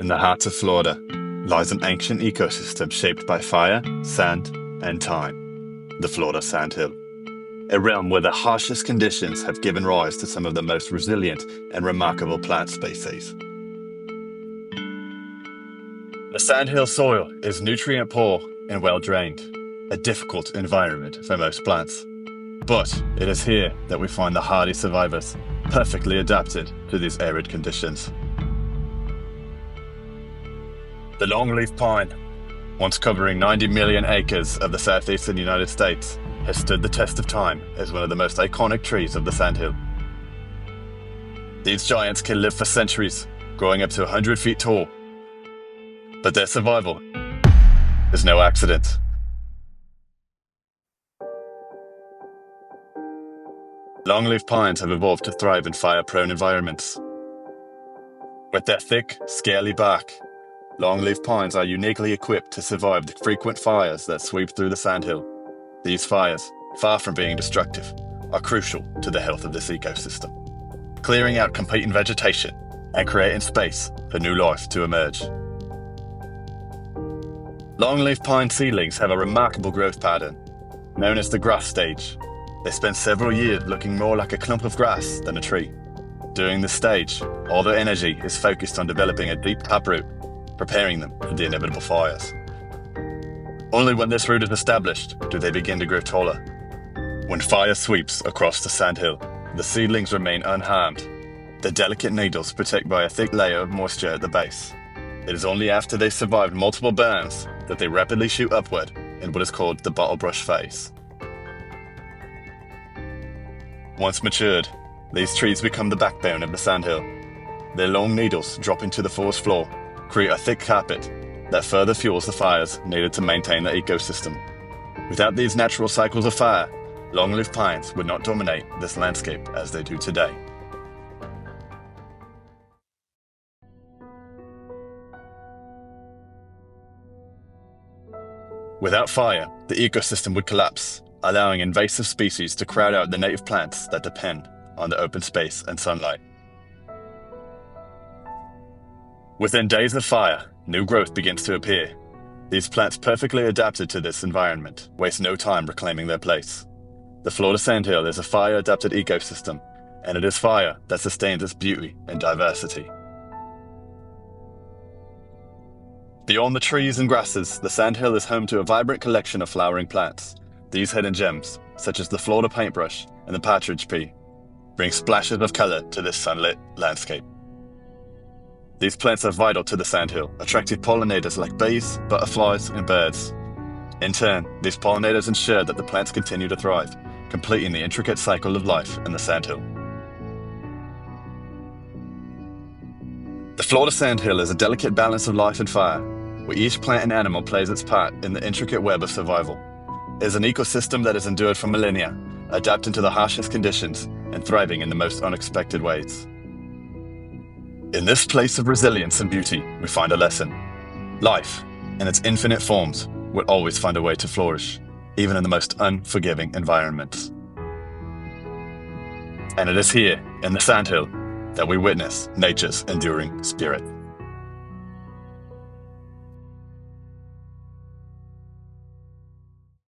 In the heart of Florida lies an ancient ecosystem shaped by fire, sand, and time, the Florida Sandhill. A realm where the harshest conditions have given rise to some of the most resilient and remarkable plant species. The Sandhill soil is nutrient poor and well drained, a difficult environment for most plants. But it is here that we find the hardy survivors, perfectly adapted to these arid conditions. The longleaf pine, once covering 90 million acres of the southeastern United States, has stood the test of time as one of the most iconic trees of the Sandhill. These giants can live for centuries, growing up to 100 feet tall. But their survival is no accident. Longleaf pines have evolved to thrive in fire-prone environments. With their thick, scaly bark, longleaf pines are uniquely equipped to survive the frequent fires that sweep through the Sandhill. These fires, far from being destructive, are crucial to the health of this ecosystem, clearing out competing vegetation and creating space for new life to emerge. Longleaf pine seedlings have a remarkable growth pattern, known as the grass stage. They spend several years looking more like a clump of grass than a tree. During this stage, all their energy is focused on developing a deep taproot, preparing them for the inevitable fires. Only when this root is established do they begin to grow taller. When fire sweeps across the Sandhill, the seedlings remain unharmed, their delicate needles protected by a thick layer of moisture at the base. It is only after they've survived multiple burns that they rapidly shoot upward in what is called the bottle brush phase. Once matured, these trees become the backbone of the Sandhill. Their long needles drop into the forest floor, create a thick carpet that further fuels the fires needed to maintain the ecosystem. Without these natural cycles of fire, longleaf pines would not dominate this landscape as they do today. Without fire, the ecosystem would collapse, allowing invasive species to crowd out the native plants that depend on the open space and sunlight. Within days of fire, new growth begins to appear. These plants, perfectly adapted to this environment, waste no time reclaiming their place. The Florida Sandhill is a fire-adapted ecosystem, and it is fire that sustains its beauty and diversity. Beyond the trees and grasses, the Sandhill is home to a vibrant collection of flowering plants. These hidden gems, such as the Florida paintbrush and the partridge pea, bring splashes of color to this sunlit landscape. These plants are vital to the Sandhill, attracting pollinators like bees, butterflies, and birds. In turn, these pollinators ensure that the plants continue to thrive, completing the intricate cycle of life in the Sandhill. The Florida Sandhill is a delicate balance of life and fire, where each plant and animal plays its part in the intricate web of survival. It is an ecosystem that has endured for millennia, adapting to the harshest conditions and thriving in the most unexpected ways. In this place of resilience and beauty, we find a lesson. Life, in its infinite forms, will always find a way to flourish, even in the most unforgiving environments. And it is here, in the Sandhill, that we witness nature's enduring spirit.